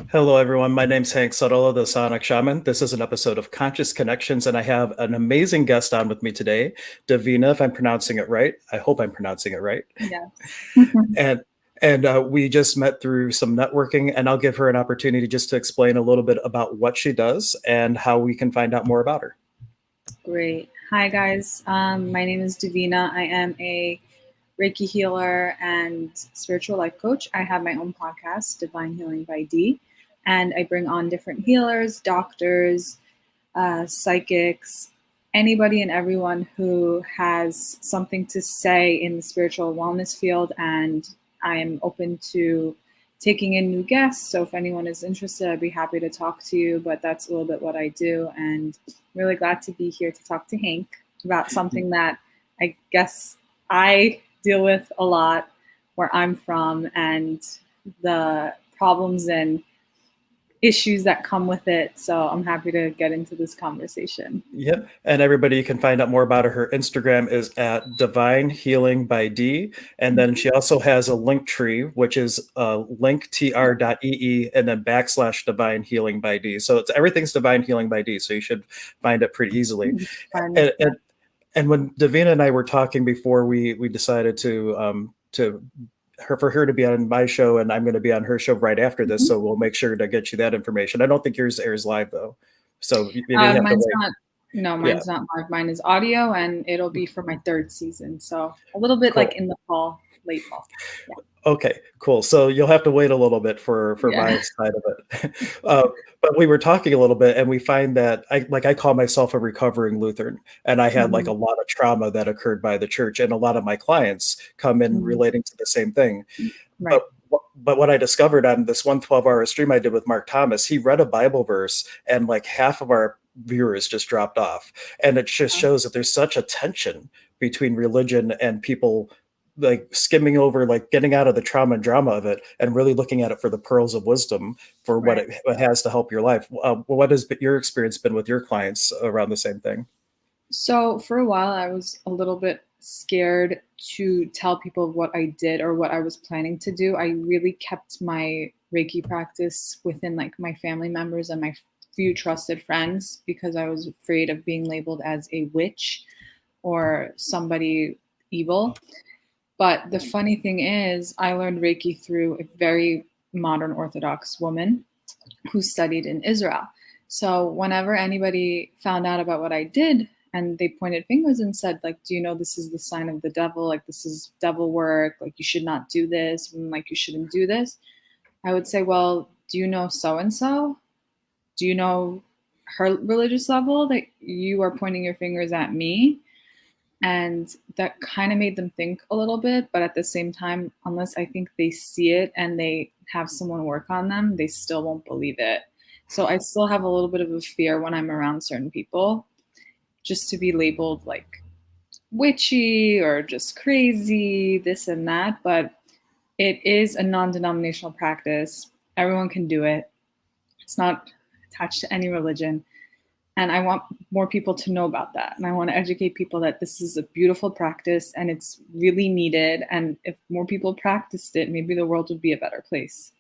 Hello, everyone. My name's Hank Suttle of the Sonic Shaman. This is an episode of Conscious Connections, and I have an amazing guest on with me today, Davina, if I'm pronouncing it right. I hope I'm pronouncing it right. Yes. And we just met through some networking, and I'll give her an opportunity just to explain a little bit about what she does and how we can find out more about her. Great. Hi, guys. My name is Davina. I am a Reiki healer and spiritual life coach. I have my own podcast, Divine Healing by D, and I bring on different healers, doctors, psychics, anybody and everyone who has something to say in the spiritual wellness field. And I am open to taking in new guests. So if anyone is interested, I'd be happy to talk to you. But that's a little bit what I do. And really glad to be here to talk to Hank about something that I guess I deal with a lot where I'm from and the problems and issues that come with it. So I'm happy to get into this conversation. Yep. And everybody, you can find out more about her. Her Instagram is at Divine Healing by D. And then she also has a link tree, which is linktr.ee and then / Divine Healing by D. So it's everything's Divine Healing by D. So you should find it pretty easily. Fun. And, and, and when Davina and I were talking before we decided to for her to be on my show, and I'm going to be on her show right after this, Mhm. so we'll make sure to get you that information. I don't think yours airs live though, so maybe you have to Mine's wait. not. No, Yeah, mine's not live. Mine is audio, and it'll be for my third season. So a little bit like cool. in the fall, late fall. Yeah. Okay, cool. So you'll have to wait a little bit for Yeah. my side of it. But we were talking a little bit, and we find that I call myself a recovering Lutheran, and I had like Mhm. a lot of trauma that occurred by the church, and a lot of my clients come in Mhm. relating to the same thing. Right. But what I discovered on this 1 12-hour stream I did with Mark Thomas, he read a Bible verse, and like half of our viewers just dropped off, and it just shows that there's such a tension between religion and people like skimming over, like getting out of the trauma and drama of it and really looking at it for the pearls of wisdom for Right. what has to help your life. What has your experience been with your clients around the same thing? So for a while, I was a little bit scared to tell people what I did or what I was planning to do. I really kept my Reiki practice within like my family members and my few trusted friends because I was afraid of being labeled as a witch or somebody evil. But the funny thing is, I learned Reiki through a very modern Orthodox woman who studied in Israel. So whenever anybody found out about what I did and they pointed fingers and said, like, do you know this is the sign of the devil? Like, this is devil work. Like, you should not do this. And, like, you shouldn't do this. I would say, well, do you know so and so? Do you know her religious level that you are pointing your fingers at me? And that kind of made them think a little bit, but at the same time, unless I think they see it and they have someone work on them, they still won't believe it. So I still have a little bit of a fear when I'm around certain people, just to be labeled like witchy or just crazy, this and that. But it is a non-denominational practice. Everyone can do it. It's not attached to any religion. And I want more people to know about that. And I want to educate people that this is a beautiful practice and it's really needed. And if more people practiced it, maybe the world would be a better place.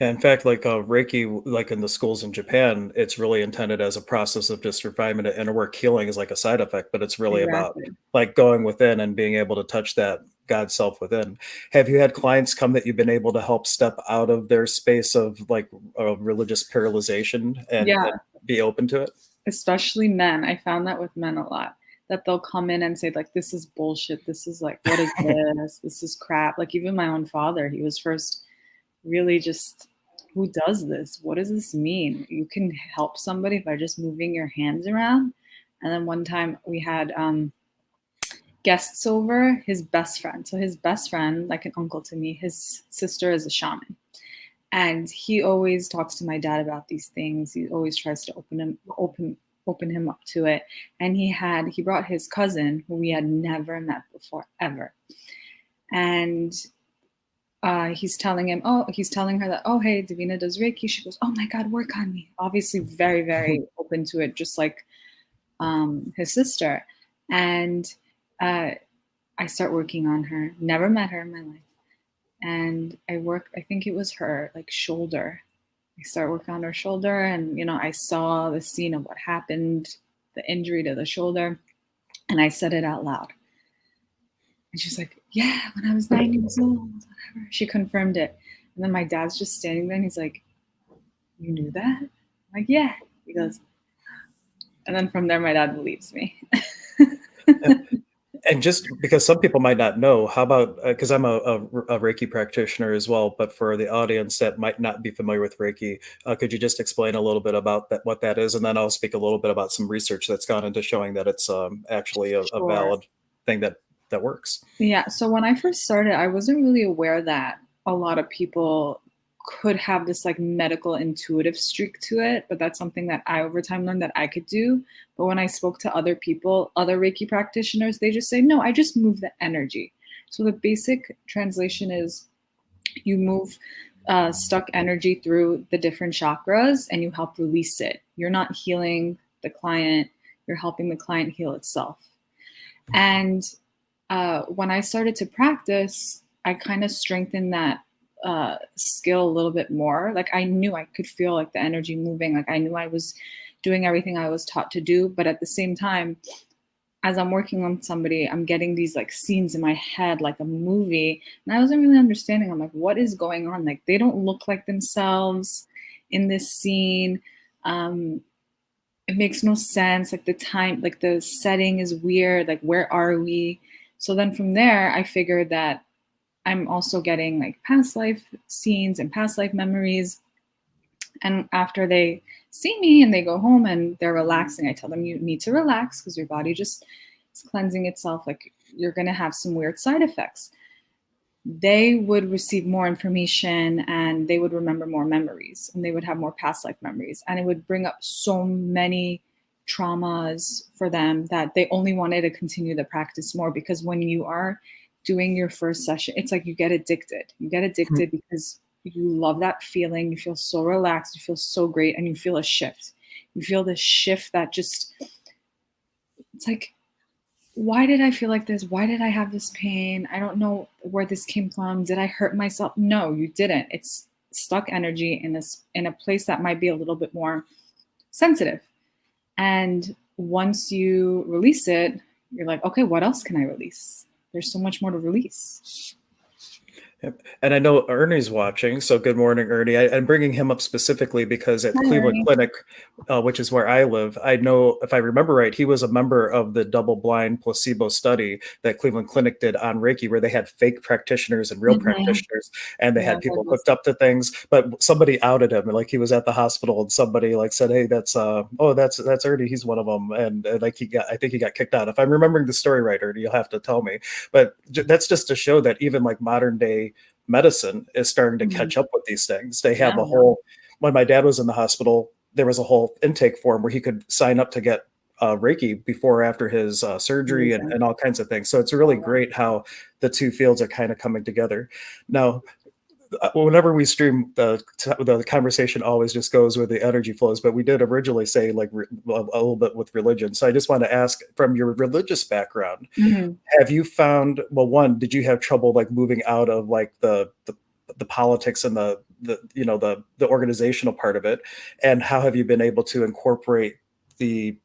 Yeah, in fact, like Reiki, like in the schools in Japan, it's really intended as a process of just refinement. Inner work healing is like a side effect, but it's really about Exactly. like going within and being able to touch that God self within. Have you had clients come that you've been able to help step out of their space of like religious paralyzation and Yeah, be open to it? especially men. I found that with men a lot that they'll come in and say, like, this is bullshit. This is like, what is this? This is crap. Like, even my own father, he was first really just, who does this? What does this mean? You can help somebody by just moving your hands around. And then one time we had guests over, his best friend. So his best friend, like an uncle to me, his sister is a shaman. And he always talks to my dad about these things. He always tries to open him up to it. And he brought his cousin who we had never met before ever. And he's telling her that, oh, hey, Davina does Reiki. She goes, oh my God, work on me. Obviously, very, very open to it, just like his sister. And uh, I start working on her. Never met her in my life. And I think it was her like shoulder. I start working on her shoulder, and I saw the scene of what happened, the injury to the shoulder, and I said it out loud. And she's like, yeah, when I was 9 years old, whatever. She confirmed it. And then my dad's just standing there, and he's like, you knew that? I'm like, yeah. He goes, and then from there, my dad believes me. And just because some people might not know, how about, because I'm a Reiki practitioner as well, but for the audience that might not be familiar with Reiki, could you just explain a little bit about that, what that is? And then I'll speak a little bit about some research that's gone into showing that it's actually a Sure. valid thing that works. Yeah. So when I first started, I wasn't really aware that a lot of people could have this like medical intuitive streak to it, but that's something that I over time learned that I could do. But when I spoke to other people, other Reiki practitioners, they just say, no, I just move the energy. So the basic translation is you move stuck energy through the different chakras and you help release it. You're not healing the client, you're helping the client heal itself. And when I started to practice, I kind of strengthened that skill a little bit more. Like I knew I could feel like the energy moving. Like I knew I was doing everything I was taught to do. But at the same time, as I'm working on somebody, I'm getting these like scenes in my head, like a movie. And I wasn't really understanding. I'm like, what is going on? Like they don't look like themselves in this scene. It makes no sense. Like the time, like the setting is weird. Like where are we? So then from there, I figured that I'm also getting like past life scenes and past life memories. And after they see me and they go home and they're relaxing, I tell them you need to relax because your body just is cleansing itself. Like you're going to have some weird side effects. They would receive more information and they would remember more memories and they would have more past life memories. And it would bring up so many traumas for them that they only wanted to continue the practice more, because when you are doing your first session, it's like you get addicted. You get addicted because you love that feeling. You feel so relaxed. You feel so great. And you feel a shift. You feel this shift that just, it's like, why did I feel like this? Why did I have this pain? I don't know where this came from. Did I hurt myself? No, you didn't. It's stuck energy in a place that might be a little bit more sensitive. And once you release it, you're like, okay, what else can I release? There's so much more to release. Yep. And I know Ernie's watching, so good morning, Ernie. I'm bringing him up specifically because at Hi, Cleveland Ernie. Clinic, which is where I live, I know, if I remember right, he was a member of the double-blind placebo study that Cleveland Clinic did on Reiki, where they had fake practitioners and real Mm-hmm. practitioners, and they Yeah, had I've heard people this. hooked up to things. But somebody outed him, like he was at the hospital, and somebody like said, "Hey, that's Ernie. He's one of them." And like I think he got kicked out. If I'm remembering the story right, Ernie, you'll have to tell me. But that's just to show that even like modern day medicine is starting to Mm-hmm. catch up with these things. They have Yeah. a whole, when my dad was in the hospital, there was a whole intake form where he could sign up to get Reiki before or after his surgery Amazing. and all kinds of things. So it's really Oh, yeah. great how the two fields are kind of coming together. Now, whenever we stream, the conversation always just goes where the energy flows, but we did originally say like a little bit with religion. So I just want to ask, from your religious background, Mm-hmm. have you found, well, one, did you have trouble like moving out of like the politics and the organizational part of it, and how have you been able to incorporate the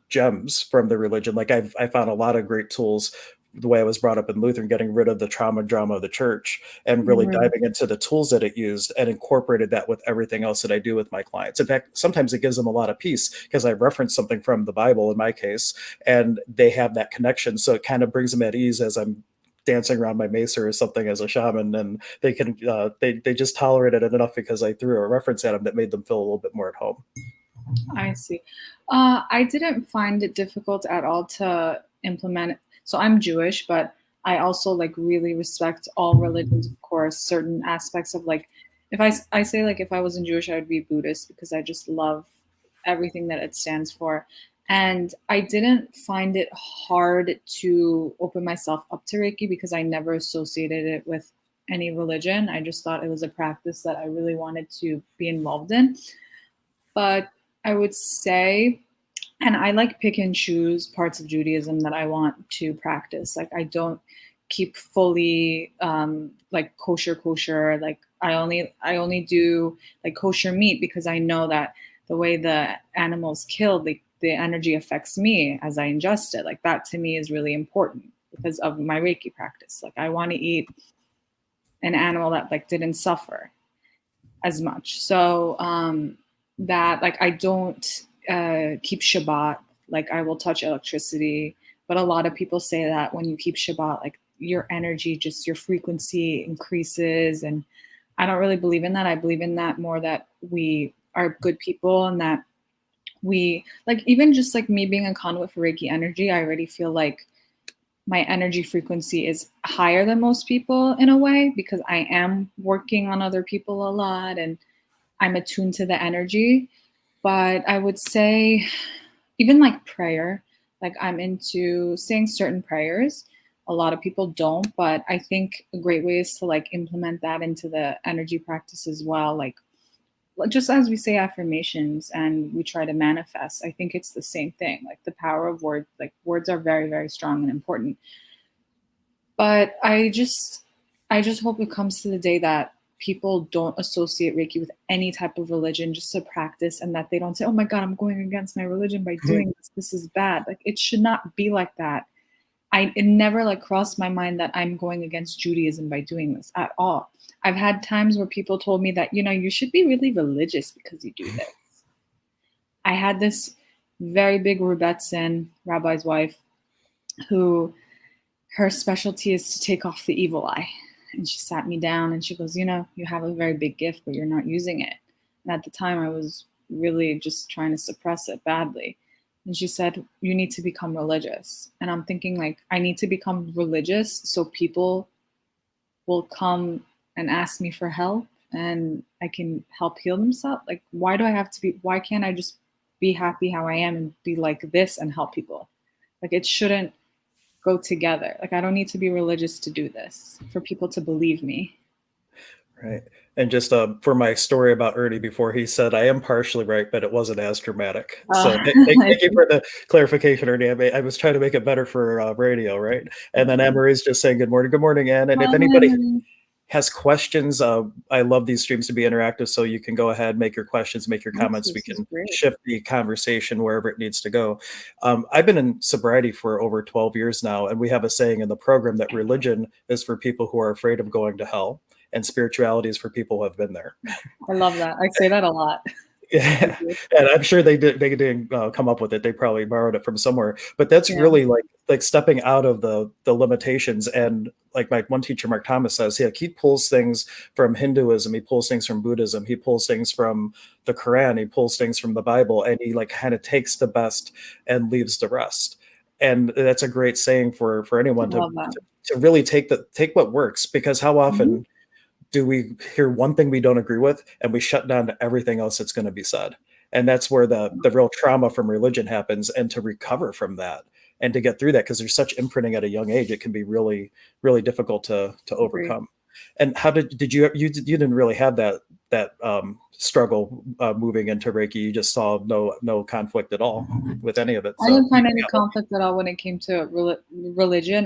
gems from the religion? Like I found a lot of great tools the way I was brought up in Lutheran, getting rid of the trauma drama of the church and really Mm-hmm. diving into the tools that it used and incorporated that with everything else that I do with my clients. In fact, sometimes it gives them a lot of peace because I reference something from the Bible in my case, and they have that connection. So it kind of brings them at ease as I'm dancing around my mace or something as a shaman, and they can they just tolerated it enough because I threw a reference at them that made them feel a little bit more at home. I see. I didn't find it difficult at all to implement it. So I'm Jewish, but I also like really respect all religions, of course, certain aspects of like, if I say like if I wasn't Jewish, I would be Buddhist because I just love everything that it stands for. And I didn't find it hard to open myself up to Reiki because I never associated it with any religion. I just thought it was a practice that I really wanted to be involved in. But I would say, and I like pick and choose parts of Judaism that I want to practice. Like I don't keep fully like kosher, like I only do like kosher meat because I know that the way the animal's killed, the energy affects me as I ingest it. Like that to me is really important because of my Reiki practice. Like I want to eat an animal that like didn't suffer as much. So that like I don't keep Shabbat. Like I will touch electricity, but a lot of people say that when you keep Shabbat, like your energy, just your frequency increases, and I don't really believe in that. I believe in that more that we are good people and that we like even just like me being a conduit for Reiki energy, I already feel like my energy frequency is higher than most people in a way because I am working on other people a lot and I'm attuned to the energy. But I would say, even like prayer, like I'm into saying certain prayers. A lot of people don't, but I think a great way is to like implement that into the energy practice as well. Like just as we say affirmations and we try to manifest, I think it's the same thing. Like the power of words, like words are very, very strong and important. But I just hope it comes to the day that people don't associate Reiki with any type of religion just to practice and that they don't say, "Oh my God, I'm going against my religion by doing this. This is bad." Like it should not be like that. It never like crossed my mind that I'm going against Judaism by doing this at all. I've had times where people told me that, you should be really religious because you do this. I had this very big Rebbetzin, rabbi's wife, who her specialty is to take off the evil eye. And she sat me down and she goes, you have a very big gift, but you're not using it. And at the time, I was really just trying to suppress it badly. And she said, you need to become religious. And I'm thinking, like, I need to become religious so people will come and ask me for help and I can help heal themselves. Like, why can't I just be happy how I am and be like this and help people? Like, it shouldn't go together. Like I don't need to be religious to do this for people to believe me. Right. And just for my story about Ernie before, he said, I am partially right, but it wasn't as dramatic. So thank you for the clarification, Ernie. I was trying to make it better for radio, right? And then Emery's just saying, good morning. Good morning, Ann. And if anybody has questions, I love these streams to be interactive. So you can go ahead, make your questions, make your comments. We can shift the conversation wherever it needs to go. I've been in sobriety for over 12 years now. And we have a saying in the program that religion is for people who are afraid of going to hell, and spirituality is for people who have been there. I love that. I say that a lot. Yeah, and I'm sure they didn't come up with it. They probably borrowed it from somewhere. But that's really like stepping out of the limitations. And like my one teacher, Mark Thomas, says, yeah, he pulls things from Hinduism, he pulls things from Buddhism, he pulls things from the Quran, he pulls things from the Bible, and he like kind of takes the best and leaves the rest. And that's a great saying for anyone to really take what works, because how often do we hear one thing we don't agree with and we shut down to everything else that's going to be said? And that's where the real trauma from religion happens. And to recover from that and to get through that, because there's such imprinting at a young age, it can be really, really difficult to overcome. And how did you didn't really have that struggle moving into Reiki? You just saw no conflict at all with any of it. I didn't find any conflict at all when it came to religion.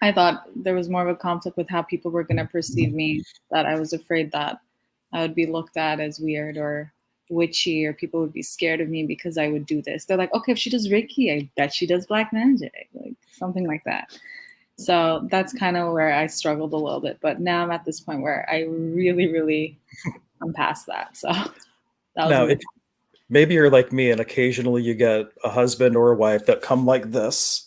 I thought there was more of a conflict with how people were going to perceive me, that I was afraid that I would be looked at as weird or witchy, or people would be scared of me because I would do this. They're like, okay, if she does Reiki, I bet she does black magic, like something like that. So that's kind of where I struggled a little bit. But now I'm at this point where I really, really, I'm past that. So that was maybe you're like me and occasionally you get a husband or a wife that come like this,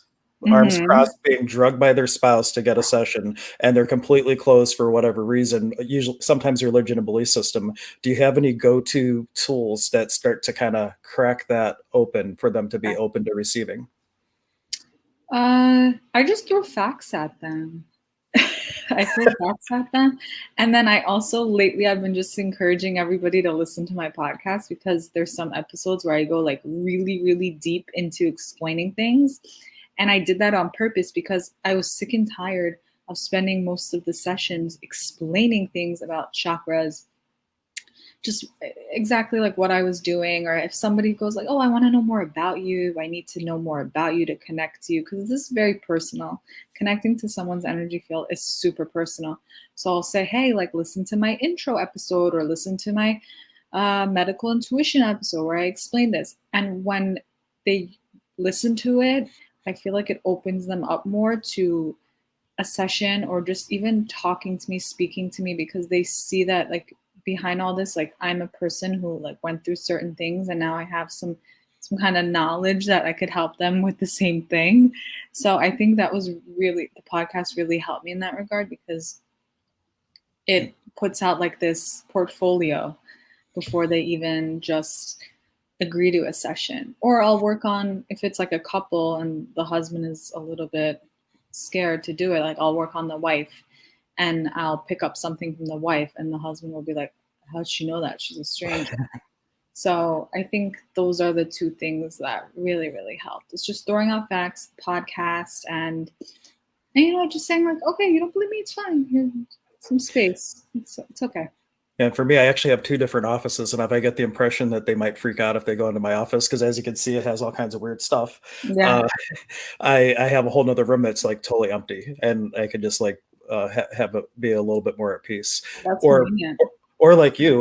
arms crossed, being drugged by their spouse to get a session, and they're completely closed for whatever reason, usually sometimes religion and belief system. Do you have any go-to tools that start to kind of crack that open for them to be open to receiving? I just throw facts at them. I throw facts at them. And then I also lately I've been just encouraging everybody to listen to my podcast, because there's some episodes where I go like really, really deep into explaining things. And I did that on purpose because I was sick and tired of spending most of the sessions explaining things about chakras, just exactly like what I was doing. Or if somebody goes like, oh, I want to know more about you, I need to know more about you to connect to you, because this is very personal. Connecting to someone's energy field is super personal. So I'll say, hey, like listen to my intro episode, or listen to my medical intuition episode where I explain this. And when they listen to it, I feel like it opens them up more to a session, or just even talking to me, speaking to me, because they see that like behind all this, like I'm a person who like went through certain things, and now I have some kind of knowledge that I could help them with the same thing. So I think that was really, the podcast really helped me in that regard, because it puts out like this portfolio before they even just agree to a session. Or I'll work on, if it's like a couple and the husband is a little bit scared to do it, like I'll work on the wife, and I'll pick up something from the wife, and the husband will be like, how'd she know that? She's a stranger. So I think those are the two things that really, really helped. It's just throwing out facts, podcast, and you know, just saying like, okay, you don't believe me, it's fine. Here's some space. It's okay. And for me, I actually have two different offices, and if I get the impression that they might freak out if they go into my office, because as you can see, it has all kinds of weird stuff. Yeah, Uh, I have a whole nother room that's like totally empty, and I could just like have it be a little bit more at peace. that's Or, convenient. or like you,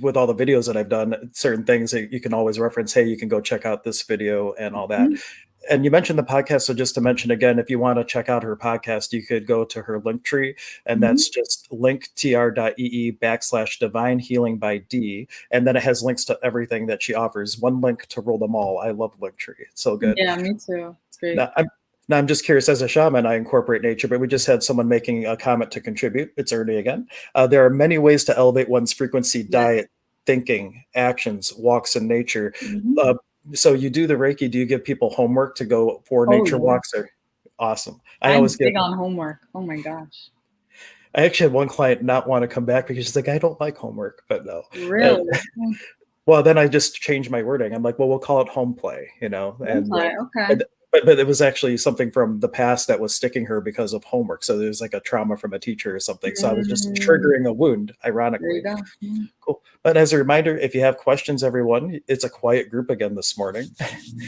with all the videos that I've done, certain things that you can always reference. Hey, you can go check out this video and all that. Mhm. And you mentioned the podcast, so just to mention again, if you want to check out her podcast, you could go to her link tree, and Mhm. that's just linktr.ee/divine healing by D, and then it has links to everything that she offers. One link to rule them all. I love Linktree; it's so good. Yeah, me too. It's great. Now, I'm just curious. As a shaman, I incorporate nature, but we just had someone making a comment to contribute. It's Ernie again. There are many ways to elevate one's frequency: Yes. diet, thinking, actions, walks in nature. Mhm. Uh, so you do the Reiki. Do you give people homework to go for Oh nature yeah. walks? Or awesome. I I'm always get. big on homework. Oh my gosh. I actually had one client not want to come back because she's like, I don't like homework, but no. Uh, Really? Well, then I just changed my wording. I'm like, well, we'll call it home play, Home and play. Okay. and- but it was actually something from the past that was sticking her because of homework. So there's like a trauma from a teacher or something. So I was just Mm, triggering a wound, there you ironically. go. Yeah. Cool. But as a reminder, if you have questions, everyone, it's a quiet group again this morning.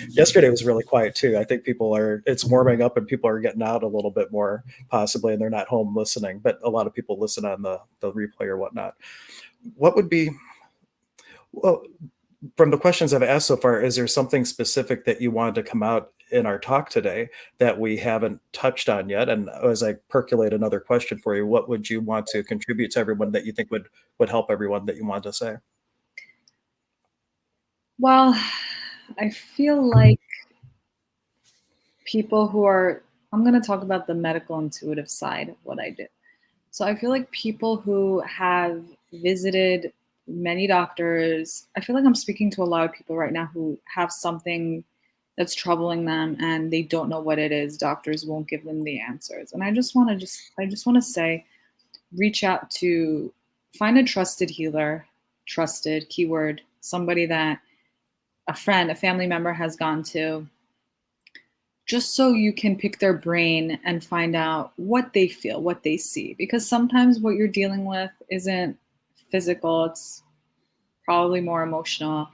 Yesterday was really quiet too. I think it's warming up and people are getting out a little bit more, possibly, and they're not home listening. But a lot of people listen on the replay or whatnot. What would be, well, from the questions I've asked so far, is there something specific that you wanted to come out in our talk today that we haven't touched on yet? And as I percolate another question for you, what would you want to contribute to everyone that you think would help everyone that you want to say? Well, I feel like people who are, I'm going to talk about the medical intuitive side of what I do. So I feel like people who have visited many doctors, I feel like I'm speaking to a lot of people right now who have something that's troubling them and they don't know what it is. Doctors won't give them the answers. And I just want to say, reach out to, find a trusted healer, trusted keyword, somebody that a friend, a family member has gone to, just so you can pick their brain and find out what they feel, what they see. Because sometimes what you're dealing with isn't physical, it's probably more emotional.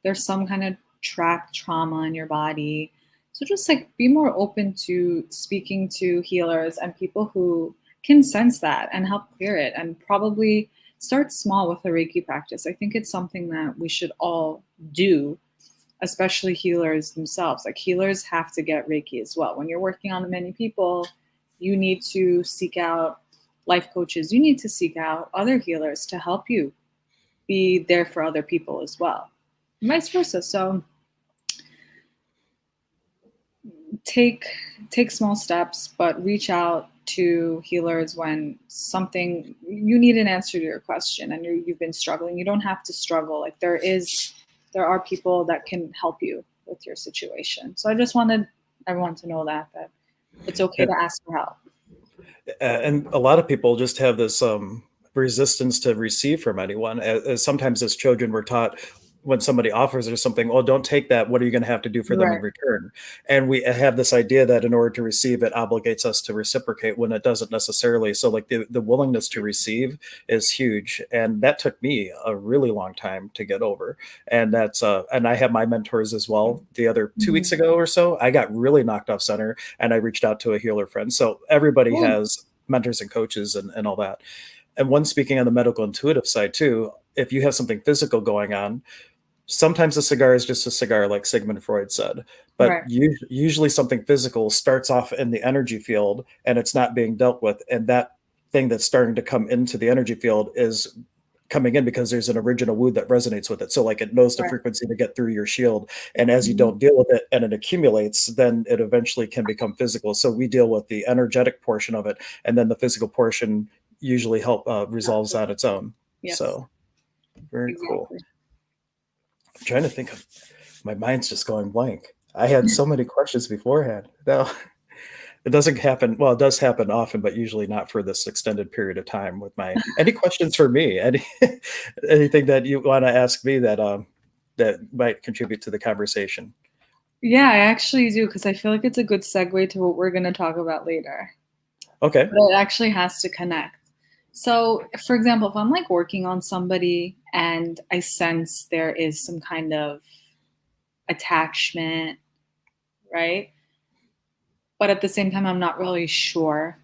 There's some kind of trapped trauma in your body. So just like be more open to speaking to healers and people who can sense that and help clear it, and probably start small with a Reiki practice. I think it's something that we should all do, especially healers themselves. Like healers have to get Reiki as well. When you're working on many people, you need to seek out life coaches. You need to seek out other healers to help you be there for other people as well, and vice versa. So take small steps, but reach out to healers when something, you need an answer to your question and you've been struggling. You don't have to struggle. Like there are people that can help you with your situation. So I just wanted everyone to know that it's okay And, to ask for help. and a lot of people just have this resistance to receive from anyone. As sometimes as children, we're taught when somebody offers or something, oh, don't take that. What are you going to have to do for them in Right. return? And we have this idea that in order to receive, it obligates us to reciprocate when it doesn't necessarily. So like the willingness to receive is huge. And that took me a really long time to get over. And that's, and I have my mentors as well. The other 2 weeks Mhm. ago or so, I got really knocked off center and I reached out to a healer friend. So everybody Cool. has mentors and coaches and all that. And one speaking on the medical intuitive side too, if you have something physical going on, sometimes a cigar is just a cigar, like Sigmund Freud said. But Right. usually something physical starts off in the energy field and it's not being dealt with. And that thing that's starting to come into the energy field is coming in because there's an original wound that resonates with it. So like it knows the Right. frequency to get through your shield. And as you Mhm. don't deal with it and it accumulates, then it eventually can become physical. So we deal with the energetic portion of it, and then the physical portion usually resolves on its own. Yes, So very cool. exactly. I'm trying to think of, my mind's just going blank. I had so many questions beforehand. No, it doesn't happen. Well, it does happen often, but usually not for this extended period of time with my, any questions for me? Anything that you want to ask me that, that might contribute to the conversation? Yeah, I actually do because I feel like it's a good segue to what we're going to talk about later. Okay. But it actually has to connect. So, for example, if I'm like working on somebody and I sense there is some kind of attachment, right? But at the same time, I'm not really sure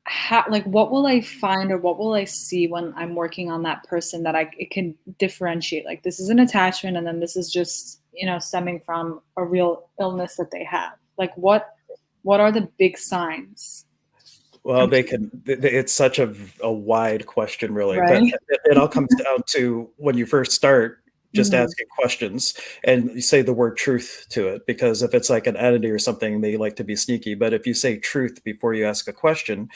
how, like, what will I find or what will I see when I'm working on that person that it can differentiate? Like, this is an attachment, and then this is just, stemming from a real illness that they have. Like, what are the big signs? Well, it's such a wide question, really, but Right? it all comes down to when you first start just Mhm. asking questions and you say the word truth to it, because if it's like an entity or something, they like to be sneaky. But if you say truth before you ask a question,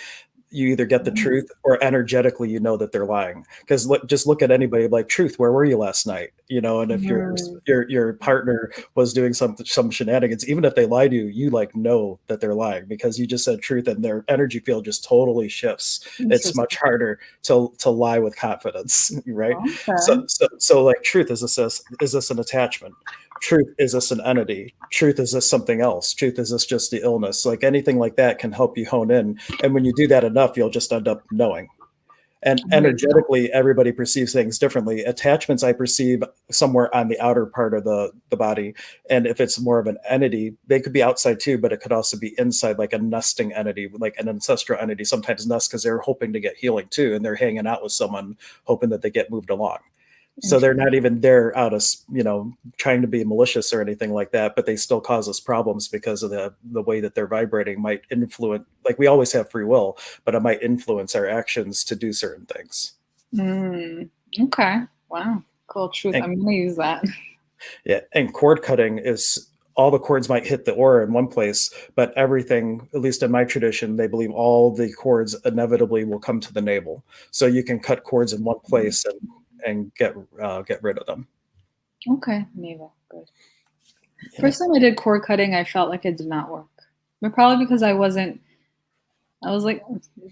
you either get the Mm. truth or energetically you know that they're lying. Because just look at anybody like, truth, where were you last night? And if Mm. your partner was doing some shenanigans, even if they lie to you, you like know that they're lying because you just said truth and their energy field just totally shifts. It's Interesting. much harder to lie with confidence, right? Okay. So like, truth, is this an attachment? Truth, is this an entity? Truth, is this something else? Truth, is this just the illness? Like anything like that can help you hone in, and when you do that enough, you'll just end up knowing. And I hear you. energetically, everybody perceives things differently. Attachments I perceive somewhere on the outer part of the body. And if it's more of an entity, they could be outside too, but it could also be inside, like a nesting entity, like an ancestral entity. Sometimes nest because they're hoping to get healing too, and they're hanging out with someone hoping that they get moved along. So they're Interesting. not even there out of, trying to be malicious or anything like that, but they still cause us problems because of the way that they're vibrating might influence, like we always have free will, but it might influence our actions to do certain things. Mm. Okay. Wow. Cool. Truth. And I'm gonna use that. yeah, and chord cutting is, all the chords might hit the aura in one place, but everything, at least in my tradition, they believe all the chords inevitably will come to the navel. So you can cut chords in one place and get rid of them. Okay. Navel. Good. Yeah. First time I did cord cutting, I felt like it did not work. But probably because I was like,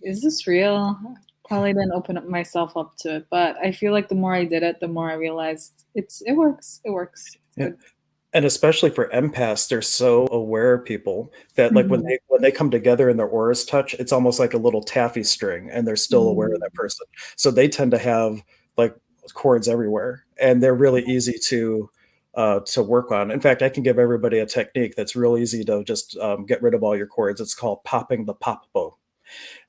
is this real? Probably didn't open up myself up to it. But I feel like the more I did it, the more I realized it works. It works. It's Yeah. good. And especially for empaths, they're so aware of people that like when Mhm. they come together and their auras touch, it's almost like a little taffy string, and they're still aware of Mm. that person. So they tend to have like chords everywhere, and they're really easy to work on. In fact, I can give everybody a technique that's real easy to just get rid of all your chords. It's called popping the pop bow.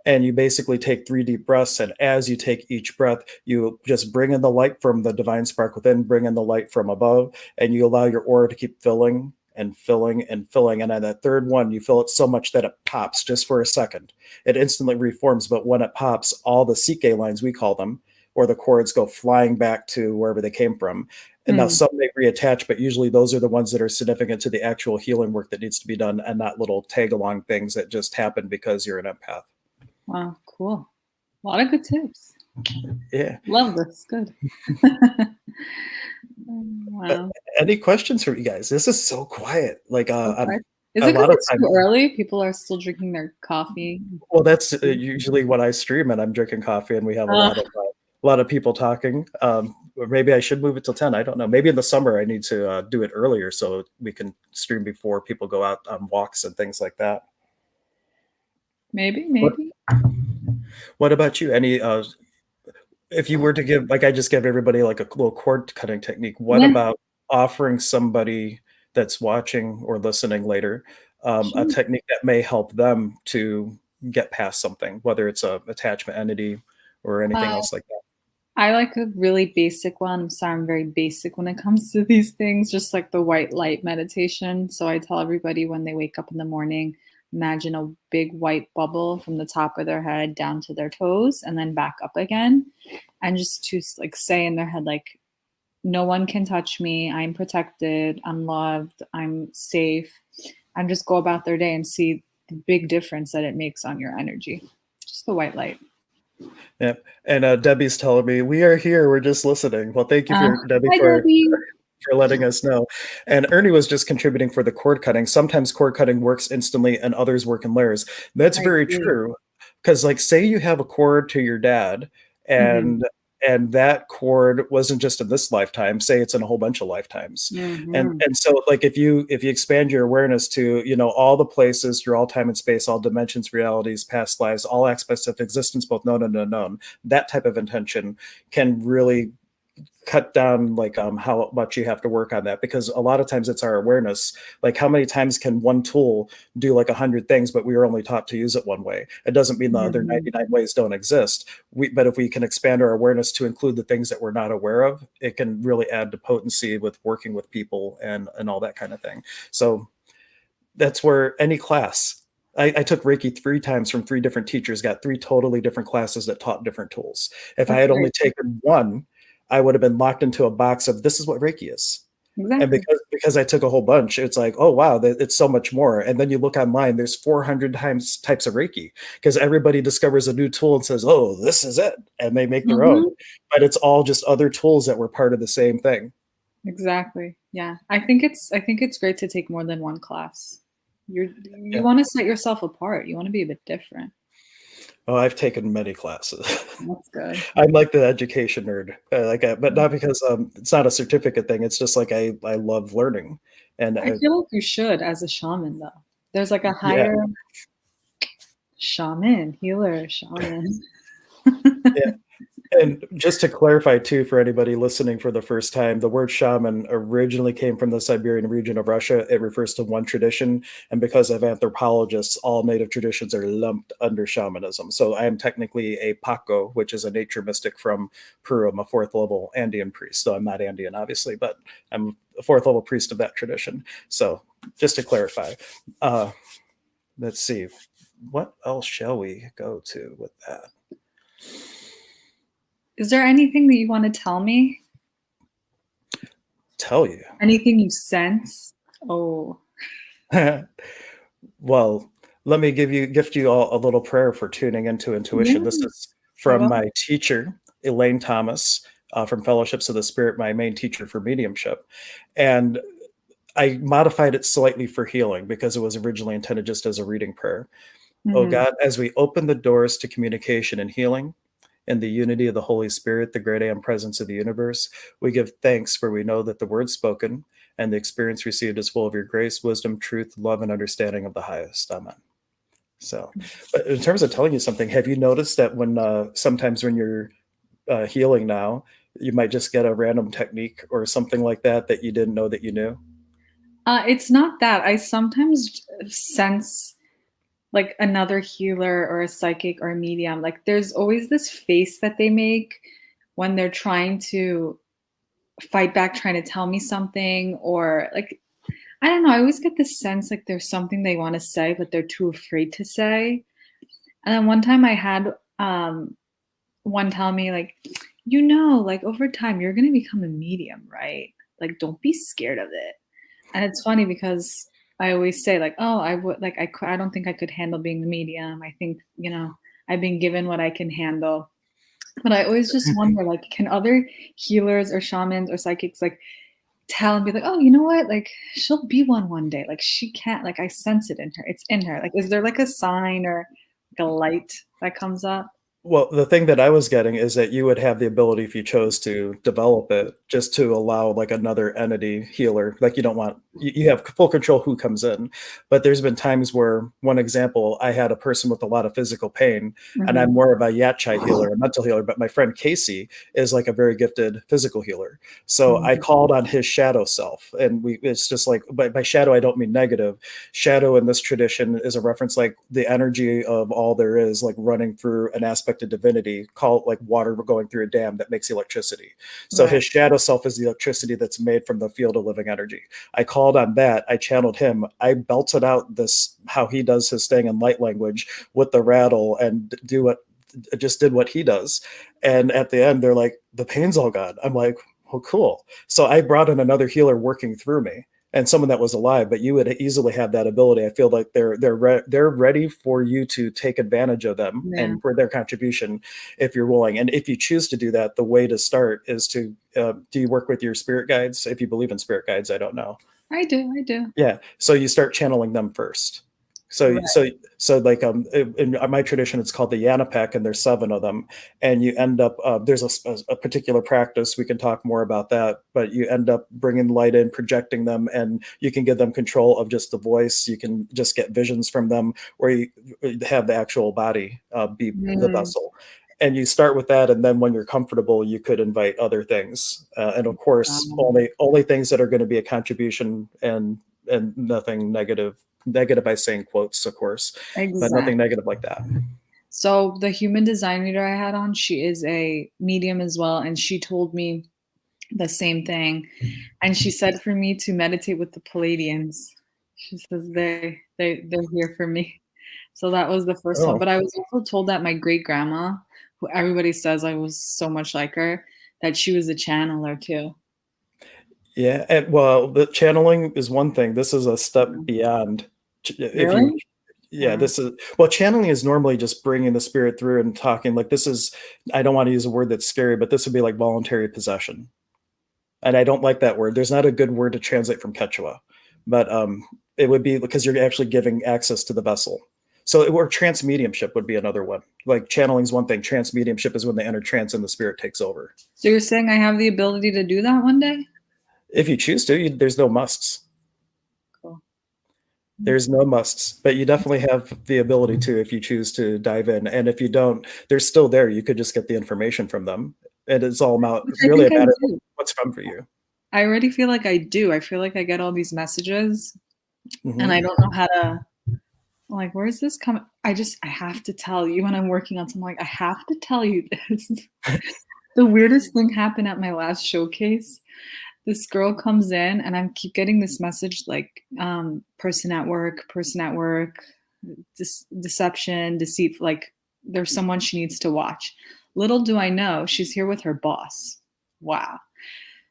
And you basically take 3 deep breaths, and as you take each breath, you just bring in the light from the divine spark within, bring in the light from above, and you allow your aura to keep filling and filling and filling. And on that third one, you fill it so much that it pops just for a second. It instantly reforms, but when it pops, all the CK lines, we call them, or the chords, go flying back to wherever they came from. And now Mm. some may reattach, but usually those are the ones that are significant to the actual healing work that needs to be done, and not little tag along things that just happen because you're an empath. Wow. Cool. A lot of good tips. Yeah. Love this. Good. Uh, Wow. any questions from you guys? This is so quiet. Like, Okay. Is a it because lot of it's time. too early? People are still drinking their coffee. Well, that's usually when I stream and I'm drinking coffee, and we have a Uh, lot of people talking. or maybe I should move it till 10. I don't know. Maybe in the summer I need to do it earlier so we can stream before people go out on walks and things like that. Maybe, What maybe. What about you? Any if you were to give, like I just gave everybody like a little cord cutting technique, what Yeah, about offering somebody that's watching or listening later a sure. technique that may help them to get past something, whether it's a attachment entity or anything Uh, else like that? I like a really basic one. I'm sorry, I'm very basic when it comes to these things, just like the white light meditation. So I tell everybody when they wake up in the morning, imagine a big white bubble from the top of their head down to their toes and then back up again. And just to like say in their head, like, no one can touch me. I'm protected. I'm loved. I'm safe. And just go about their day and see the big difference that it makes on your energy. Just the white light. Yeah. And Debbie's telling me we are here. We're just listening. Well, thank you Uh, for Debbie Hi, Debbie. for letting us know. And Ernie was just contributing for the cord cutting. Sometimes cord cutting works instantly and others work in layers. That's I very agree. true. Because like say you have a cord to your dad Mm-hmm. and that cord wasn't just in this lifetime, say it's in a whole bunch of lifetimes. Mm-hmm. And so like if you expand your awareness to, you know, all the places through all time and space, all dimensions, realities, past lives, all aspects of existence, both known and unknown, that type of intention can really cut down like how much you have to work on that, because a lot of times it's our awareness. Like how many times can one tool do like 100 things, but we were only taught to use it one way? It doesn't mean the other Mm-hmm. 99 ways don't exist. But if we can expand our awareness to include the things that we're not aware of, it can really add to potency with working with people and all that kind of thing. So that's where any class, I took Reiki 3 times from 3 different teachers, got 3 totally different classes that taught different tools. If I That's had only great. taken one, I would have been locked into a box of this is what Reiki is. And Exactly. because I took a whole bunch, it's like, oh wow, it's so much more. And then you look online, there's 400 times types of Reiki because everybody discovers a new tool and says, oh, this is it, and they make their own. Mm-hmm. But it's all just other tools that were part of the same thing. Exactly. Yeah. I think it's great to take more than one class. You Yeah. want to set yourself apart. You want to be a bit different. Oh, I've taken many classes. That's good. I'm like the education nerd, but not because it's not a certificate thing. It's just like I love learning, and I feel like you should as a shaman though. There's like a yeah, higher shaman, healer, shaman. yeah. And just to clarify too, for anybody listening for the first time, the word shaman originally came from the Siberian region of Russia. It refers to one tradition, and because of anthropologists, all native traditions are lumped under shamanism. So I am technically a Paco, which is a nature mystic from Peru. I'm a 4th level Andean priest. So I'm not Andean, obviously, but I'm a 4th level priest of that tradition. So just to clarify, uh, let's see, what else shall we go to with that? Is there anything that you want to tell me? Tell you. Anything you sense? Oh, Well, let me gift you all a little prayer for tuning into intuition. This yeah. is I from love my teacher, Elaine Thomas, from Fellowships of the Spirit, my main teacher for mediumship. And I modified it slightly for healing because it was originally intended just as a reading prayer. it. Oh Hmm. God, as we open the doors to communication and healing, in the unity of the Holy Spirit, the great I am presence of the universe, we give thanks for we know that the word spoken and the experience received is full of your grace, wisdom, truth, love, and understanding of the highest. Amen. So, but in terms of telling you something, have you noticed that when sometimes when you're healing now, you might just get a random technique or something like that that you didn't know that you knew? It's not that. I sometimes sense like another healer or a psychic or a medium. Like there's always this face that they make when they're trying to fight back, trying to tell me something, or like, I don't know. I always get this sense like there's something they want to say, but they're too afraid to say. And then one time I had one tell me, like, like over time, you're going to become a medium, right? Like, don't be scared of it. And it's funny because I always say like, oh, I would like I don't think I could handle being the medium. I think, I've been given what I can handle. But I always just wonder like, can other healers or shamans or psychics like tell and be like, oh, you know what? Like she'll be one day. Like she can't, like I sense it in her. It's in her. Like is there like a sign or like a light that comes up? Well, the thing that I was getting is that you would have the ability, if you chose to develop it, just to allow like another entity healer. Like you don't want you have full control who comes in. But there's been times where, one example, I had a person with a lot of physical pain, and I'm Mhm. more of a yachai healer, a mental healer. But my friend Casey is like a very gifted physical healer. So I Mhm. called on his shadow self, and it's just like, by shadow I don't mean negative. Shadow in this tradition is a reference like the energy of all there is, like running through an aspect of divinity, called like water going through a dam that makes electricity. So Right. his shadow self is the electricity that's made from the field of living energy. I called on that. I channeled him. I belted out this, how he does his thing in light language with the rattle, and do what just did what he does. And at the end, they're like, the pain's all gone. I'm like, oh, cool. So I brought in another healer working through me, and someone that was alive, but you would easily have that ability. I feel like they're ready for you to take advantage of them Yeah. and for their contribution, if you're willing. And if you choose to do that, the way to start is to do you work with your spirit guides? If you believe in spirit guides, I don't know. I do. I do. Yeah, so you start channeling them first. So Right. so so like in my tradition, it's called the Yanapek, and there's 7 of them, and you end up there's a particular practice. We can talk more about that, but you end up bringing light in, projecting them, and you can give them control of just the voice. You can just get visions from them, or you have the actual body be the Mm. vessel. And you start with that, and then when you're comfortable, you could invite other things, and of course, Um, only things that are going to be a contribution, and nothing negative. Negative, I say in quotes, of course, but nothing exactly. negative like that. So the human design reader I had on, she is a medium as well, and she told me the same thing. And she said for me to meditate with the Palladians. She says they're here for me. So that was the first one. Oh, But I was also told that my great grandma, who everybody says I was so much like her, that she was a channeler too. yeah. And well, the channeling is one thing. This is a step Yeah. beyond. If you, Really? yeah, Wow. this is, well, channeling is normally just bringing the spirit through and talking. Like this is, I don't want to use a word that's scary, but this would be like voluntary possession. And I don't like that word. There's not a good word to translate from Quechua, but it would be because you're actually giving access to the vessel. So, or trance mediumship would be another one. Like channeling is one thing. Trance mediumship is when they enter trance and the spirit takes over. So you're saying I have the ability to do that one day? If you choose to, there's no musts. Cool. There's no musts, but you definitely have the ability to if you choose to dive in. And if you don't, they're still there. You could just get the information from them. And it's all about Which I really think a I matter of do. what's fun for you. I already feel like I do. I feel like I get all these messages and I Hmm. don't know how to, like, where's this coming? I have to tell you when I'm working on something, like, I have to tell you this. The weirdest thing happened at my last showcase. This girl comes in and I keep getting this message like, person at work, deception, deceit, like there's someone she needs to watch. Little do I know, she's here with her boss. Wow.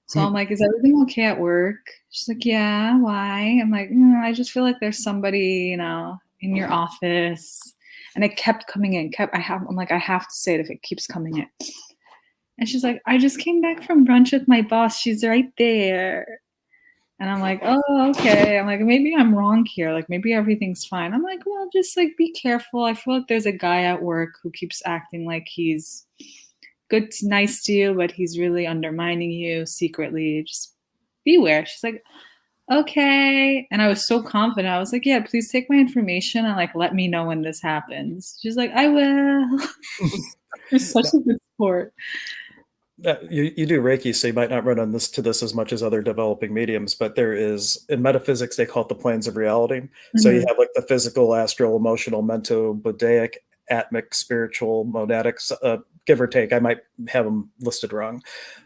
So I'm like, is everything okay at work? She's like, yeah, why? I'm like, I just feel like there's somebody, in your office. And it kept coming in. I'm like, I have to say it if it keeps coming in. And she's like, I just came back from brunch with my boss. She's right there. And I'm like, oh, okay. I'm like, maybe I'm wrong here. Like, maybe everything's fine. I'm like, well, just like be careful. I feel like there's a guy at work who keeps acting like he's good, nice to you, but he's really undermining you secretly. Just beware. She's like, okay. And I was so confident. I was like, yeah, please take my information and like let me know when this happens. She's like, I will. You're such a good sport. You do Reiki, so you might not run on this as much as other developing mediums, but there is, in metaphysics, they call it the planes of reality. So you Mhm. have like the physical, astral, emotional, mental, bodaic, atmic, spiritual, monadic, give or take. I might have them listed wrong.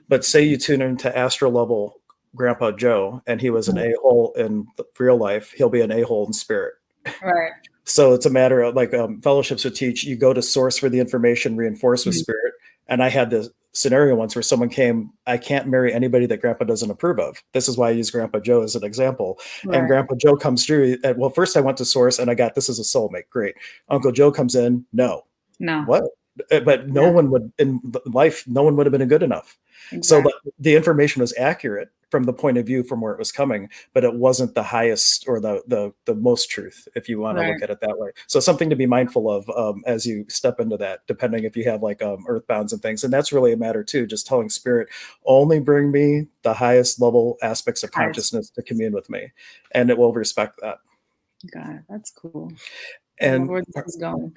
But say you tune into astral level Grandpa Joe, and he was an a-hole in real life, he'll be an a-hole in spirit. Right. So it's a matter of like fellowships would teach you go to source for the information, reinforce with Mhm. spirit. And I had this scenario once where someone came, I can't marry anybody that grandpa doesn't approve of. This is why I use Grandpa Joe as an example. And Right. Grandpa Joe comes through. Well, first I went to source and I got this is a soulmate. Great. Uncle Joe comes in. No. No. What? but no Yeah, one would in life, no one would have been good enough. So exactly. the information was accurate from the point of view from where it was coming, but it wasn't the highest or the most truth, if you want to Right. look at it that way. So something to be mindful of as you step into that, depending if you have like earthbounds and things. And that's really a matter too, just telling spirit, only bring me the highest level aspects of Highest. consciousness to commune with me, and it will respect that. God, that's cool. I love And where this is going.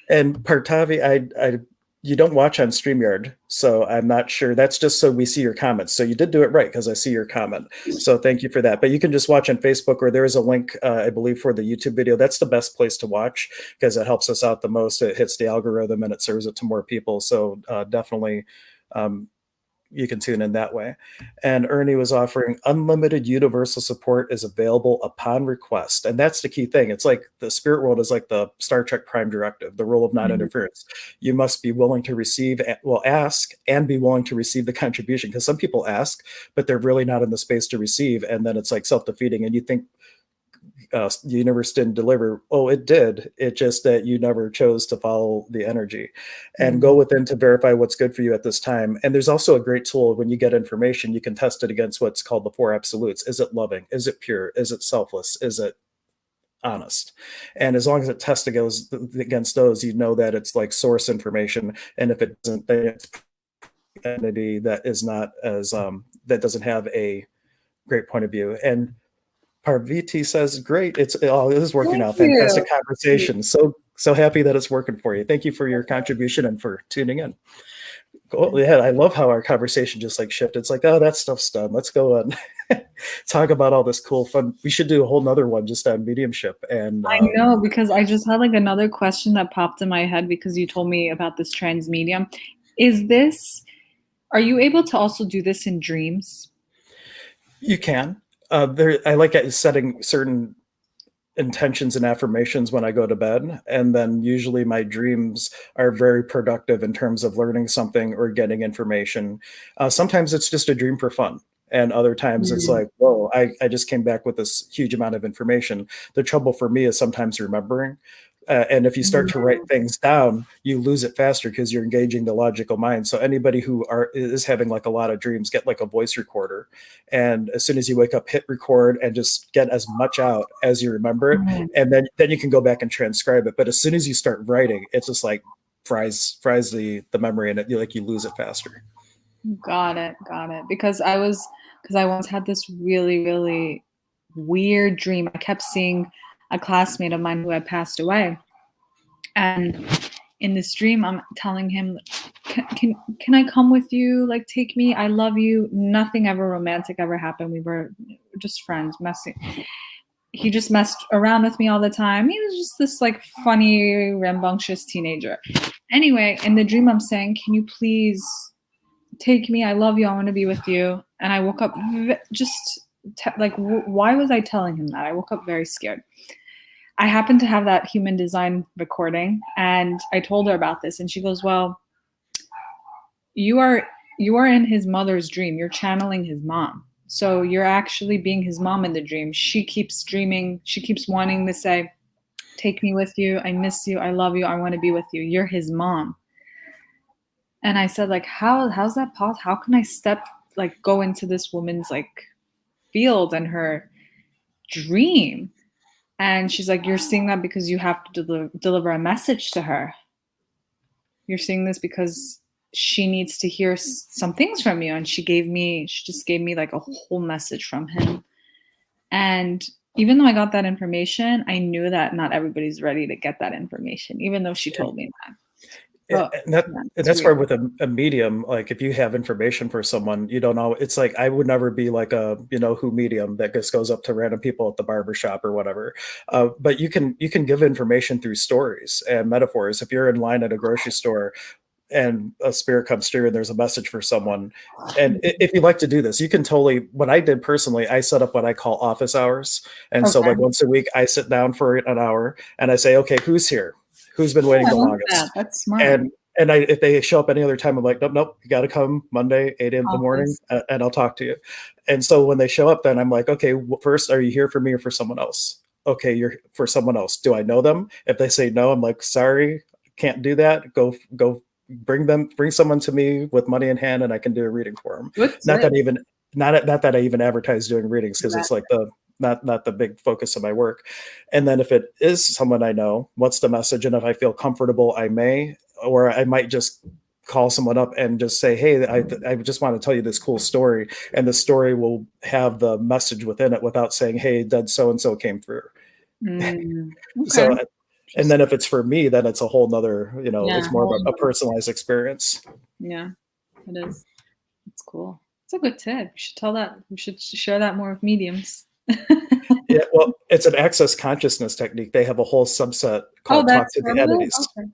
And Partavi, I you don't watch on StreamYard, so I'm not sure. That's just so we see your comments. So you did do it right because I see your comment. So thank you for that. But you can just watch on Facebook, or there is a link, I believe, for the YouTube video. That's the best place to watch because it helps us out the most. It hits the algorithm and it serves it to more people. So definitely, um, you can tune in that way. And Ernie was offering unlimited universal support is available upon request. And that's the key thing. It's like the spirit world is like the Star Trek Prime Directive, the rule of Mhm. non-interference. You must be willing to receive, well, ask and be willing to receive the contribution. Because some people ask, but they're really not in the space to receive. And then it's like self-defeating. And you think the universe didn't deliver. Oh, it did. It just that you never chose to follow the energy and go Mhm. within to verify what's good for you at this time. And there's also a great tool when you get information, you can test it against what's called the four absolutes. Is it loving? Is it pure? Is it selfless? Is it honest? And as long as it tests against those, you know that it's like source information. And if it doesn't, then it's an entity that is not as that doesn't have a great point of view. And Parvati says, "Great, this is working Thank out. you. Fantastic conversation. So happy that it's working for you. Thank you for your contribution and for tuning in. Cool. Yeah, I love how our conversation just like shifted. It's like, oh, that stuff's done. Let's go on talk about all this cool fun. We should do a whole nother one just on mediumship and I know, because I just had like another question that popped in my head because you told me about this trans medium. Is this, are you able to also do this in dreams? you can. I like setting certain intentions and affirmations when I go to bed. And then usually my dreams are very productive in terms of learning something or getting information. Sometimes it's just a dream for fun. And other times it's Mm. like, whoa, I just came back with this huge amount of information. The trouble for me is sometimes remembering. And if you start to write Mm. things down, you lose it faster because you're engaging the logical mind. So anybody who is having like a lot of dreams, get like a voice recorder, and as soon as you wake up, hit record and just get as much out as you remember it, Mm. and then you can go back and transcribe it. But as soon as you start writing, it's just like fries the memory, and you lose it faster. Got it, got it. Because I once had this really, really weird dream. I kept seeing a classmate of mine who had passed away. And in this dream, I'm telling him, can I come with you? Like, take me. I love you. Nothing ever romantic ever happened. We were just friends, messing. He just messed around with me all the time. He was just this like funny, rambunctious teenager. Anyway, in the dream, I'm saying, can you please take me? I love you. I want to be with you. And I woke up why was I telling him that? I woke up very scared. I happened to have that human design recording, and I told her about this, and she goes, "Well, you are in his mother's dream. You're channeling his mom. So you're actually being his mom in the dream. She keeps dreaming. She keeps wanting to say, 'Take me with you. I miss you. I love you. I want to be with you.' You're his mom." And I said, like, how's that possible? How can I go into this woman's like field and her dream? And she's like, "You're seeing that because you have to deliver a message to her. You're seeing this because she needs to hear some things from you." And she just gave me like a whole message from him. And even though I got that information, I knew that not everybody's ready to get that information, even though she told me that. But And that yeah, and it's that's weird. why with a medium, like if you have information for someone, you don't know. It's like I would never be like a who medium that just goes up to random people at the barber shop or whatever. But you can give information through stories and metaphors. If you're in line at a grocery store and a spirit comes through and there's a message for someone, and if you like to do this, you can totally. What I did personally, I set up what I call office hours, and so like Okay. once a week, I sit down for an hour and I say, okay, who's here? Who's been Oh, waiting I the love that. longest? That's smart. And if they show up any other time, I'm like, nope, nope, you got to come Monday, 8 a.m. in the morning, Office. and I'll talk to you. And so when they show up, then I'm like, okay, first, are you here for me or for someone else? Okay, you're for someone else. Do I know them? If they say no, I'm like, sorry, can't do that, go bring someone to me with money in hand, and I can do a reading for them. Good Not tip. that even not that I even advertise doing readings, because it's Exactly. like the not the big focus of my work. And then if it is someone I know, what's the message? And if I feel comfortable, I may, or I might just call someone up and just say, hey, I just want to tell you this cool story, and the story will have the message within it without saying, hey, dead so and so came through. Okay. So, and then if it's for me, then it's a whole nother, Yeah. it's more of a personalized experience. Yeah, it is. It's cool. It's a good tip. You should tell that. We should share that more with mediums. Yeah, well, it's an access consciousness technique. They have a whole subset Oh, called Talk that's to the part of it? Entities. Okay.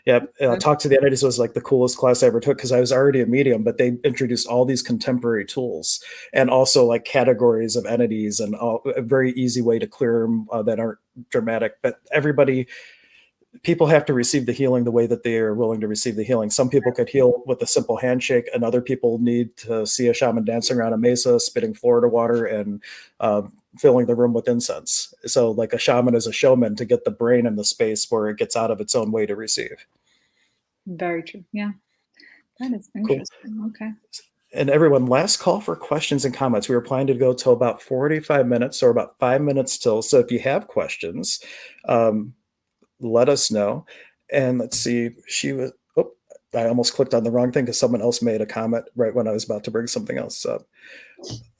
Yeah, Good. Talk to the Entities was like the coolest class I ever took, because I was already a medium, but they introduced all these contemporary tools, and also like categories of entities, and a very easy way to clear them that aren't dramatic. But people have to receive the healing the way that they are willing to receive the healing. Some people could heal with a simple handshake, and other people need to see a shaman dancing around a mesa, spitting Florida water, and filling the room with incense. So like a shaman is a showman to get the brain in the space where it gets out of its own way to receive. Very true. Yeah, that is Cool. interesting. Okay. And everyone, last call for questions and comments. We were planning to go till about 45 minutes, or about 5 minutes till. So if you have questions, let us know. And let's see, I almost clicked on the wrong thing because someone else made a comment right when I was about to bring something else up.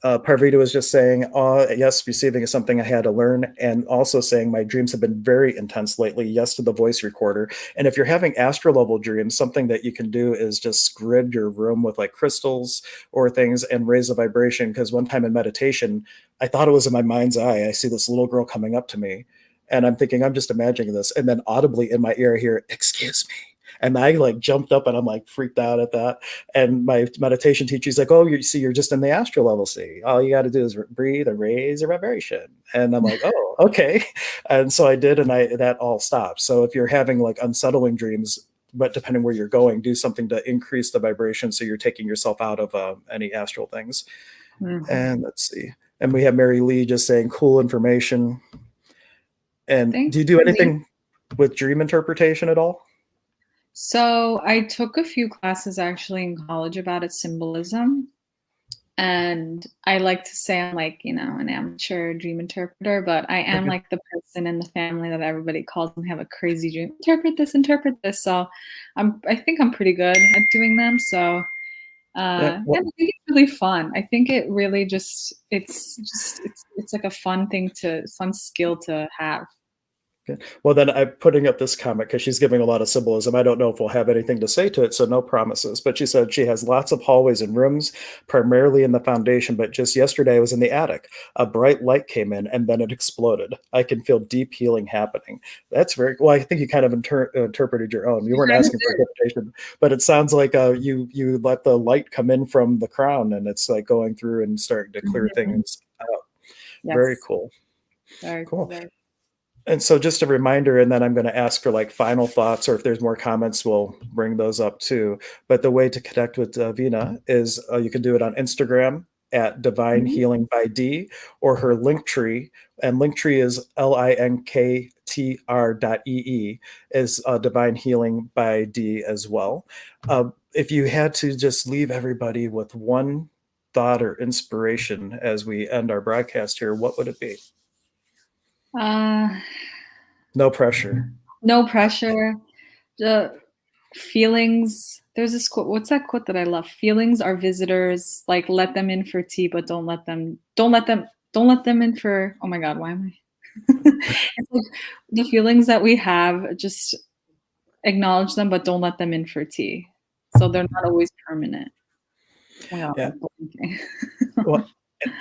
Parvita was just saying, oh, yes, receiving is something I had to learn. And also saying my dreams have been very intense lately. Yes to the voice recorder. And if you're having astral level dreams, something that you can do is just grid your room with like crystals or things and raise the vibration. Because one time in meditation, I thought it was in my mind's eye. I see this little girl coming up to me, and I'm thinking, I'm just imagining this. And then audibly in my ear, I hear, excuse me. And I like jumped up, and I'm like freaked out at that. And my meditation teacher's like, oh, you see, you're just in the astral level. See, all you got to do is breathe and raise a vibration. And I'm like, oh, okay. And so I did, and that all stopped. So if you're having like unsettling dreams, but depending where you're going, do something to increase the vibration so you're taking yourself out of any astral things. And let's see. And we have Mary Lee just saying cool information. And do Thanks, you do Lee. anything with dream interpretation at all? So I took a few classes actually in college about its symbolism. And I like to say I'm like, an amateur dream interpreter, but I am Okay. like the person in the family that everybody calls and have a crazy dream. Interpret this, interpret this. So I think I'm pretty good at doing them. So Yeah. I think it's really fun. I think it really it's like a fun skill to have. Okay. Well, then I'm putting up this comment because she's giving a lot of symbolism. I don't know if we'll have anything to say to it, so no promises. But she said she has lots of hallways and rooms, primarily in the foundation. But just yesterday, I was in the attic. A bright light came in, and then it exploded. I can feel deep healing happening. That's very well. I think you kind of interpreted your own. You weren't Kind of asking for interpretation, but it sounds like you let the light come in from the crown, and it's like going through and starting to clear did. things out. Very Yes. cool. Very cool. Cool. And so just a reminder, and then I'm going to ask for like final thoughts, or if there's more comments, we'll bring those up too. But the way to connect with Davina is you can do it on Instagram at Divine Mhm. Healing by D, or her Linktree, and Linktree is linktr.ee, is Divine Healing by D as well. If you had to just leave everybody with one thought or inspiration as we end our broadcast here, what would it be? Uh, No pressure. no pressure. The feelings. There's this quote. What's that quote that I love? Feelings are visitors. Like let them in for tea, but don't let them in for. Oh my God, why am I? It's like the feelings that we have. Just acknowledge them, but don't let them in for tea. So they're not always permanent. Oh my God, Yeah. I'm blanking. Well,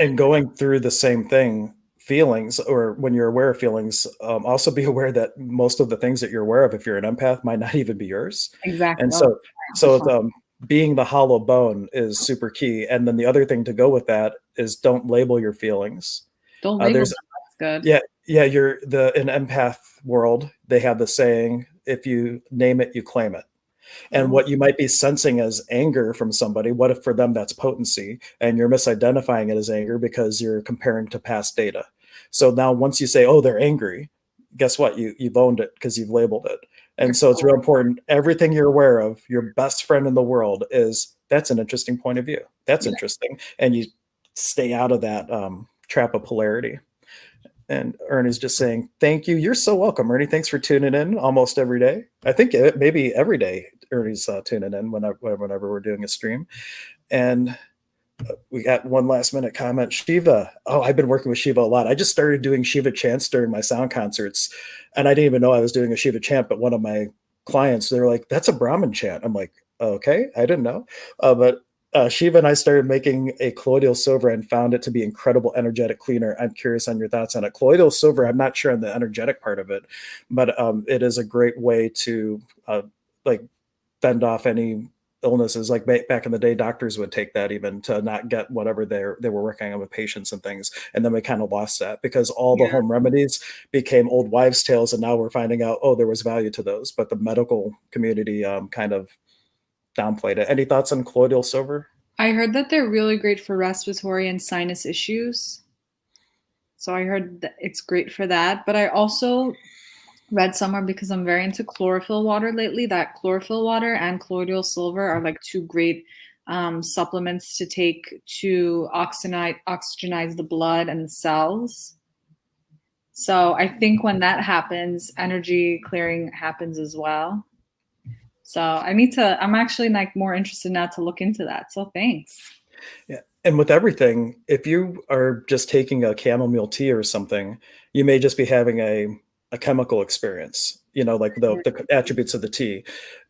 and going through the same thing, feelings, or when you're aware of feelings, also be aware that most of the things that you're aware of, if you're an empath, might not even be yours. Exactly. And Oh, so being the hollow bone is super key. And then the other thing to go with that is don't label your feelings. don't label them. There's That's good. yeah, you're in empath world, they have the saying, if you name it, you claim it. And Oh, what you might be sensing as anger from somebody, what if for them that's potency, and you're misidentifying it as anger because you're comparing to past data. So now once you say, oh, they're angry, guess what? You've owned it because you've labeled it. And so it's real important. Everything you're aware of, your best friend in the world that's an interesting point of view. That's Yeah. interesting. And you stay out of that trap of polarity. And Ernie's just saying, thank you. You're so welcome, Ernie. Thanks for tuning in almost every day. I think maybe every day Ernie's tuning in whenever we're doing a stream. And we got one last minute comment. Shiva. Oh, I've been working with Shiva a lot. I just started doing Shiva chants during my sound concerts. And I didn't even know I was doing a Shiva chant, but one of my clients, they were like, that's a Brahmin chant. I'm like, okay, I didn't know. But Shiva and I started making a colloidal silver and found it to be incredible energetic cleaner. I'm curious on your thoughts on it. Colloidal silver, I'm not sure on the energetic part of it, but it is a great way to like fend off any illnesses. Like back in the day, doctors would take that even to not get whatever they were working on with patients and things. And then we kind of lost that because all the home remedies became old wives' tales, and now we're finding out, oh, there was value to those, but the medical community kind of downplayed it. Any thoughts on colloidal silver? I heard that they're really great for respiratory and sinus issues. So I heard that it's great for that. But I also read somewhere, because I'm very into chlorophyll water lately, that chlorophyll water and colloidal silver are like two great supplements to take to oxygenize the blood and the cells. So I think when that happens, energy clearing happens as well. So I'm actually like more interested now to look into that. So thanks. Yeah. And with everything, if you are just taking a chamomile tea or something, you may just be having a chemical experience, like the attributes of the tea.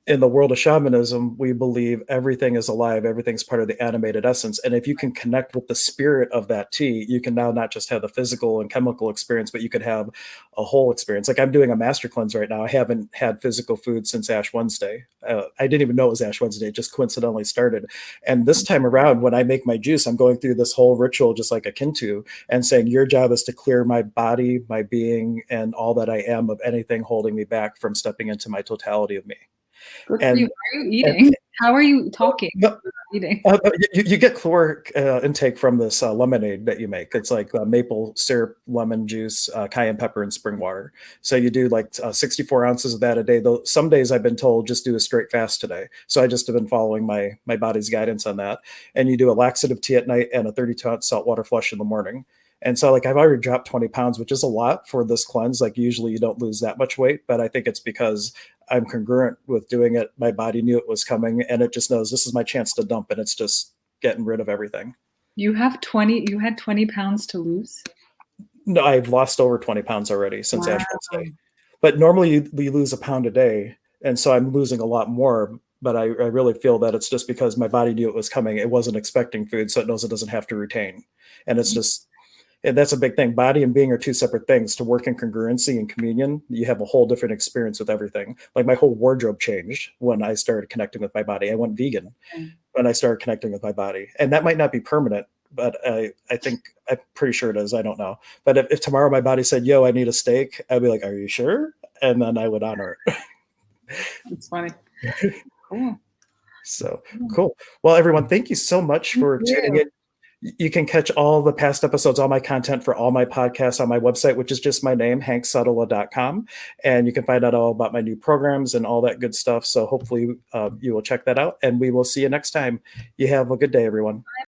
In the world of shamanism, we believe everything is alive, everything's part of the animated essence. And if you can connect with the spirit of that tea, you can now not just have the physical and chemical experience, but you could have a whole experience. Like I'm doing a master cleanse right now. I haven't had physical food since Ash Wednesday. I didn't even know it was Ash Wednesday. It just coincidentally started. And this time around, when I make my juice, I'm going through this whole ritual just like a Kintu and saying, your job is to clear my body, my being, and all that I am of anything holding me back from stepping into my totality of me. Good for you. And, How are you eating? How are you talking? no, Eating. you get caloric intake from this lemonade that you make. It's like maple syrup, lemon juice, cayenne pepper, and spring water. So you do like 64 ounces of that a day. Though some days I've been told just do a straight fast today. So I just have been following my body's guidance on that. And you do a laxative tea at night and a 32-ounce saltwater flush in the morning. And so like I've already dropped 20 pounds, which is a lot for this cleanse. Like usually you don't lose that much weight, but I think it's because I'm congruent with doing it. My body knew it was coming and it just knows this is my chance to dump, and it's just getting rid of everything. You had 20 pounds to lose? No, I've lost over 20 pounds already since Ash Wow. Wednesday. But normally we lose a pound a day. And so I'm losing a lot more. But I really feel that it's just because my body knew it was coming. It wasn't expecting food, so it knows it doesn't have to retain. And it's just, and that's a big thing. Body and being are two separate things. To work in congruency and communion, you have a whole different experience with everything. Like my whole wardrobe changed when I started connecting with my body. I went vegan when I started connecting with my body. And that might not be permanent, but I think I'm pretty sure it is. I don't know. But if tomorrow my body said, yo, I need a steak, I'd be like, are you sure? And then I would honor it. That's funny. Cool. So cool. Well, everyone, thank you so much for tuning in. You can catch all the past episodes, all my content for all my podcasts on my website, which is just my name, hanksutala.com. And you can find out all about my new programs and all that good stuff. So hopefully you will check that out, and we will see you next time. You have a good day, everyone.